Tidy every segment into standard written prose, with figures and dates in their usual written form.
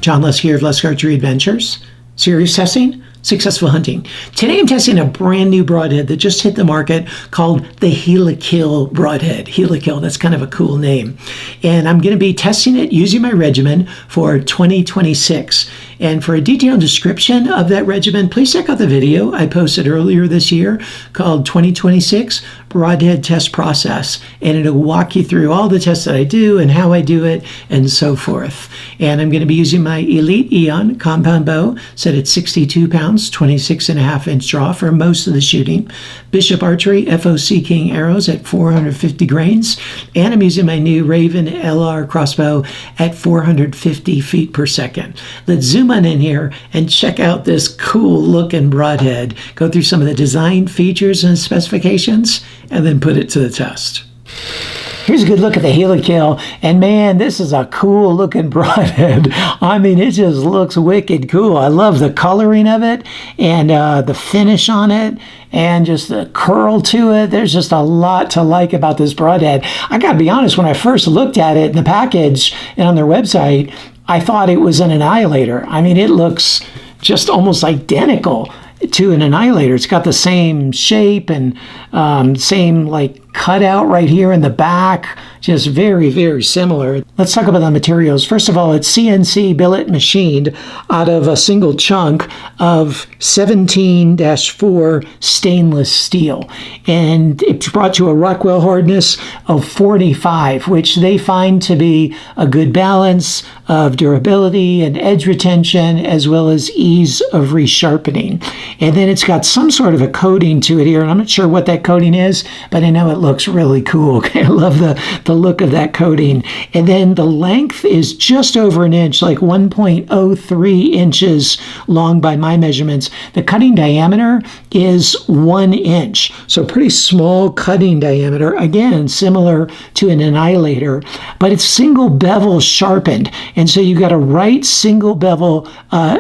John Lusk here of Lusk Archery Adventures. Serious testing, successful hunting. Today I'm testing a brand new broadhead that just hit the market called the HELAKILL broadhead. HELAKILL, that's kind of a cool name. And I'm going to be testing it using my regimen for 2026. And for a detailed description of that regimen, please check out the video I posted earlier this year called 2026 Broadhead Test Process. And it'll walk you through all the tests that I do and how I do it and so forth. And I'm going to be using my Elite Eon Compound bow set at 62 pounds, 26.5-inch draw for most of the shooting. Bishop Archery FOC King arrows at 450 grains. And I'm using my new Ravin LR XBow at 450 feet per second. Let's zoom on in here and check out this cool looking broadhead. Go through some of the design features and specifications and then put it to the test. Here's a good look at the HELAKILL, and man, this is a cool looking broadhead. I mean, it just looks wicked cool. I love the coloring of it and the finish on it and just the curl to it. There's just a lot to like about this broadhead. I gotta be honest, when I first looked at it in the package and on their website, I thought it was an Annihilator. I mean, it looks just almost identical to an Annihilator. It's got the same shape and same like cutout right here in the back. Just very, very similar. Let's talk about the materials. First of all, it's CNC billet machined out of a single chunk of 17-4 stainless steel. And it's brought to a Rockwell hardness of 45, which they find to be a good balance of durability and edge retention, as well as ease of resharpening. And then it's got some sort of a coating to it here, and I'm not sure what that coating is, but I know it looks really cool. I love the look of that coating. And then the length is just over an inch, like 1.03 inches long by my measurements. The cutting diameter is 1 inch. So pretty small cutting diameter. Again, similar to an Annihilator, but it's single bevel sharpened. And so you've got a right single bevel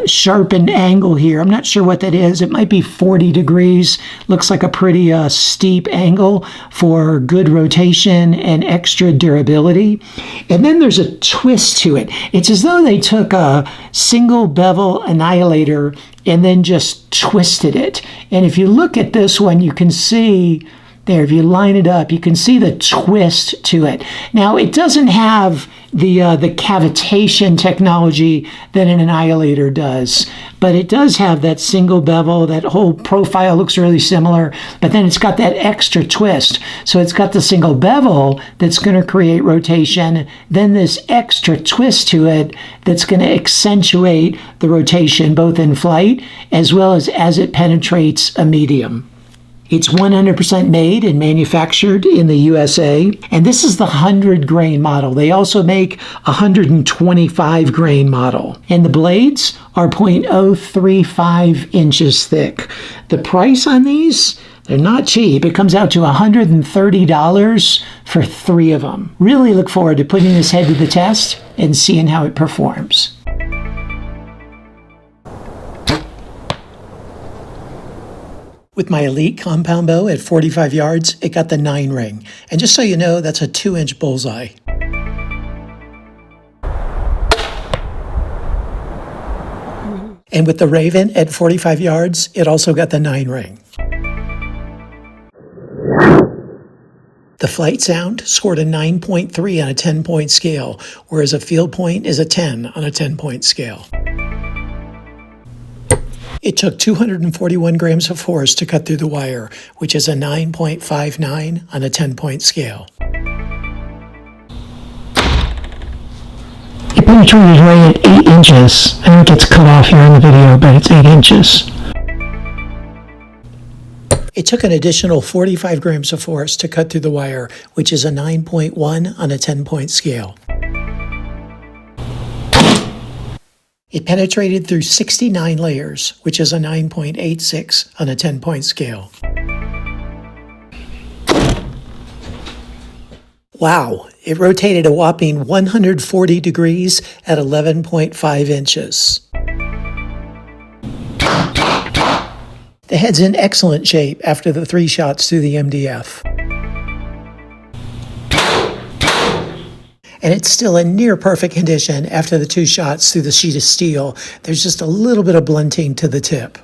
sharpened angle here. I'm not sure what that is. It might be 40 degrees. Looks like a pretty steep angle for good rotation and extra durability. And then there's a twist to it. It's as though they took a single bevel Annihilator and then just twisted it. And if you look at this one, you can see there, if you line it up, you can see the twist to it. Now, it doesn't have the cavitation technology that an Annihilator does, but it does have that single bevel. That whole profile looks really similar, but then it's got that extra twist. So it's got the single bevel that's going to create rotation, then this extra twist to it that's going to accentuate the rotation both in flight as well as it penetrates a medium. It's 100% made and manufactured in the USA, and this is the 100 grain model. They also make a 125 grain model, and the blades are 0.035 inches thick. The price on these, they're not cheap. It comes out to $130 for 3 of them. Really look forward to putting this head to the test and seeing how it performs. With my Elite Compound bow at 45 yards, it got the 9 ring. And just so you know, that's a 2-inch bullseye. And with the Ravin at 45 yards, it also got the 9 ring. The flight sound scored a 9.3 on a 10-point scale, whereas a field point is a 10 on a 10-point scale. It took 241 grams of force to cut through the wire, which is a 9.59 on a 10-point scale. It penetrated right at 8 inches. I know it gets cut off here in the video, but it's 8 inches. It took an additional 45 grams of force to cut through the wire, which is a 9.1 on a 10-point scale. It penetrated through 69 layers, which is a 9.86 on a 10-point scale. Wow, it rotated a whopping 140 degrees at 11.5 inches. The head's in excellent shape after the 3 shots through the MDF. and it's still in near perfect condition after the 2 shots through the sheet of steel. There's just a little bit of blunting to the tip.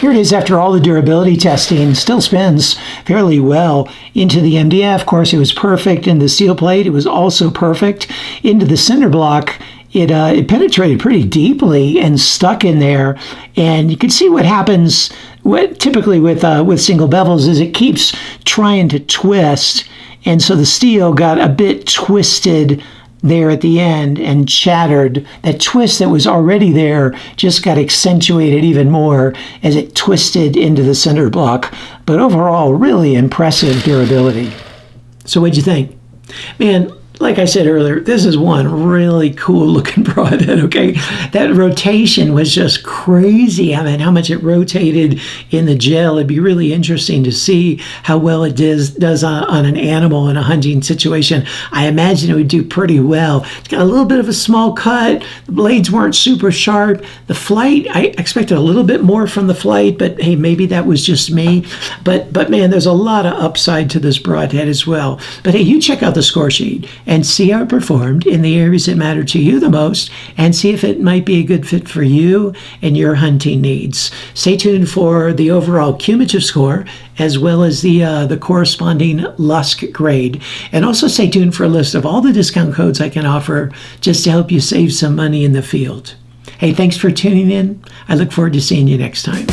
Here it is after all the durability testing. Still spins fairly well into the MDF. Of course, it was perfect in the steel plate. It was also perfect into the cinder block. It penetrated pretty deeply and stuck in there. And you can see what happens typically with single bevels is it keeps trying to twist. And so the steel got a bit twisted there at the end and shattered. That twist that was already there just got accentuated even more as it twisted into the cinder block. But overall, really impressive durability. So what'd you think? Man, like I said earlier, this is one really cool looking broadhead, okay? That rotation was just crazy. I mean, how much it rotated in the gel. It'd be really interesting to see how well it does on an animal in a hunting situation. I imagine it would do pretty well. It's got a little bit of a small cut. The blades weren't super sharp. The flight, I expected a little bit more from the flight, but hey, maybe that was just me. But man, there's a lot of upside to this broadhead as well. But hey, you check out the score sheet and see how it performed in the areas that matter to you the most, and see if it might be a good fit for you and your hunting needs. Stay tuned for the overall cumulative score, as well as the corresponding Lusk grade. And also stay tuned for a list of all the discount codes I can offer just to help you save some money in the field. Hey, thanks for tuning in. I look forward to seeing you next time.